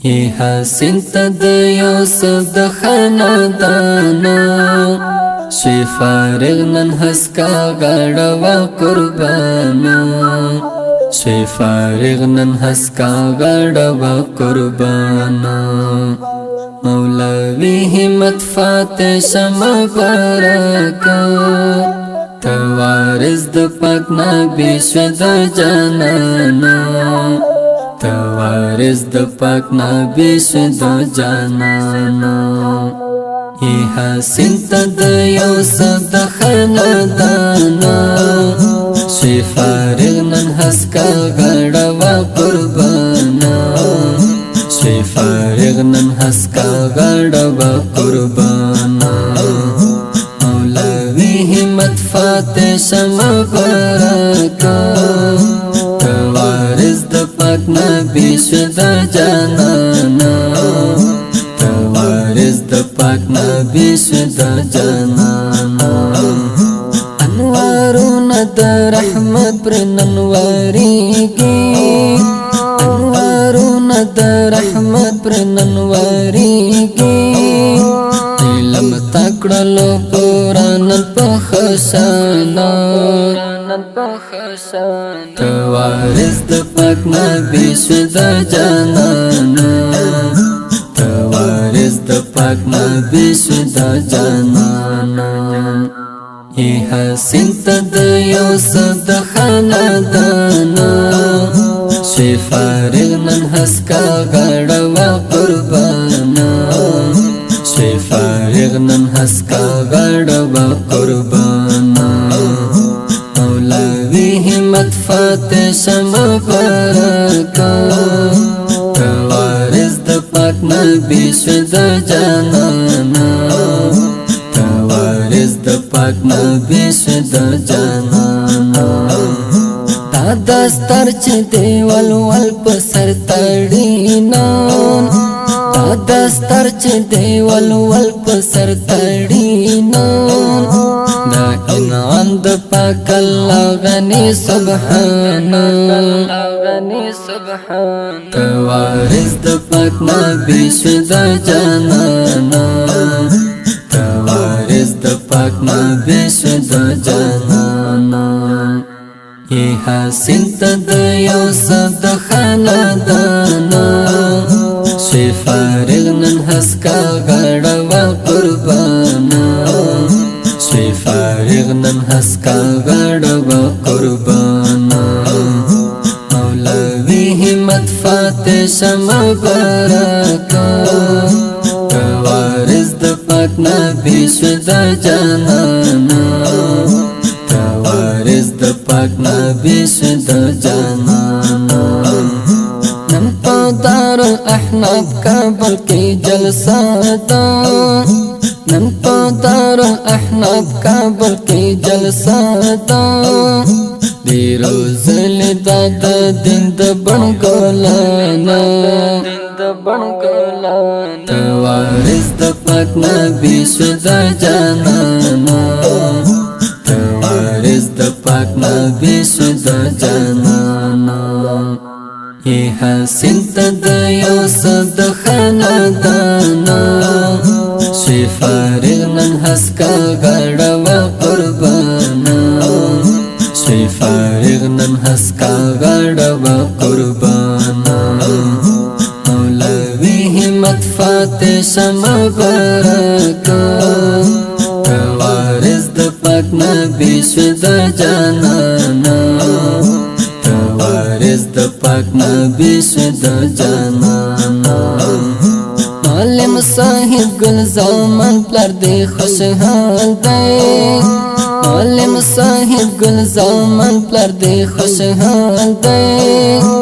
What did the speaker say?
ای حسین تد یوسف د خاندانا شی فارغ نن حسکا غړ وا قربانا شی فارغ نن حسکا غړ وا قربانا مولوی همت فاتح شمع برکات توارث د پاک نبی شد جانانا توارث د پاک نبی شد جانانا ای حسین تد یوسف د خاندانا شی فارغ نن حسکا غړ وا قربانا شی فارغ نن حسکا غړ وا قربانا مولوی همت فاتح شمع برکات توارث د پاک نبی شد جانانا توارث د پاک نبی شد جانانا انوارونه د رحمت پر ننواریږي انوارونه د رحمت پر ننواریږي علم تکړلو قرآن په خزانه توارث د پاک نبی شد جانانا توارث د پاک نبی شد جانانا ای حسین تد یوسف د خاندانا شی فارغ نن حسکا غړ وا قربانا شی فارغ نن حسکا غړ وا قربانا مولوی همت فاتح شمع برکات توارث د پاک نبی شد جانانا توارث د پاک نبی شد جانانا دا دستر چې دیوال ول په سر تړینا دا دستر چې دیوال ول په سر تړینا دا انعام د پاک الله غنی سبحان توارث د پاک نبی شد جانانا توارث د پاک نبی شد جانانا ای حسین تد یوسف د خاندانا شی فارغ نن حسکا غړ وا قربانا شی فارغ نن حسکا غړ وا قربانا مولوی همت فاتح شمع برکات توارث د پاک نبی شد جانانا توارث د پاک نبی شد جانانا نن په دارالاحناف کابل کې جلسه ده نن په دارالاحناف کابل کې جلسه ده ډېرو ځلې دا د دین د بڼګلانا توارث د پاک نبی شد جانانا توارث د پاک نبی شد جانانا ای حسین تد یوسف د خاندانا شی فارغ نن حسکا غړ وا قربانا شی فارغ نن حسکا غړ وا قربانا مولوی همت فاتح شمع برکات توارث د پاک نبی شد جانانا توارث د پاک نبی شد جانانا عالم صاحب گل زمان پلار دی خوشحال دی عالم صاحب گل زمان پلار دی خوشحال دی